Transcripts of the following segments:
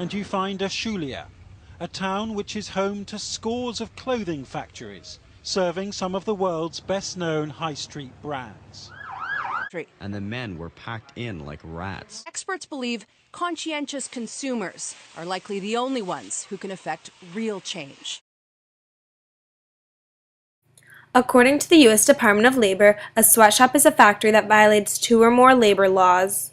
and you find Ashulia, a town which is home to scores of clothing factories, serving some of the world's best-known high street brands. And the men were packed in like rats. Experts believe conscientious consumers are likely the only ones who can effect real change. According to the U.S. Department of Labor, a sweatshop is a factory that violates 2 or more labor laws.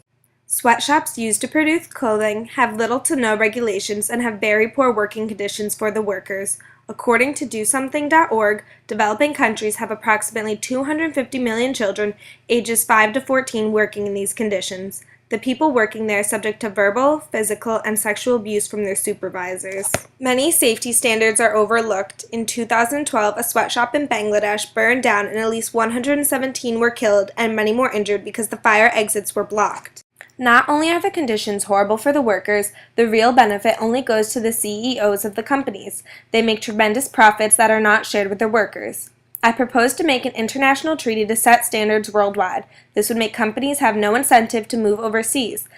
Sweatshops used to produce clothing have little to no regulations and have very poor working conditions for the workers. According to DoSomething.org, developing countries have approximately 250 million children ages 5 to 14 working in these conditions. The people working there are subject to verbal, physical, and sexual abuse from their supervisors. Many safety standards are overlooked. In 2012, a sweatshop in Bangladesh burned down and at least 117 were killed and many more injured because the fire exits were blocked. Not only are the conditions horrible for the workers, the real benefit only goes to the CEOs of the companies. They make tremendous profits that are not shared with their workers. I propose to make an international treaty to set standards worldwide. This would make companies have no incentive to move overseas.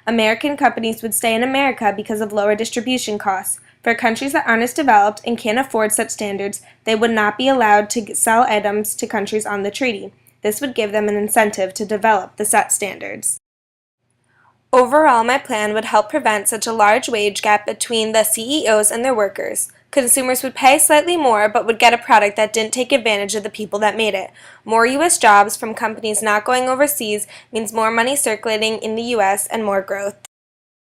American companies would stay in America because of lower distribution costs. For countries that aren't as developed and can't afford such standards, they would not be allowed to sell items to countries on the treaty. This would give them an incentive to develop the set standards. Overall, my plan would help prevent such a large wage gap between the CEOs and their workers. Consumers would pay slightly more but would get a product that didn't take advantage of the people that made it. More U.S. jobs from companies not going overseas means more money circulating in the U.S. and more growth.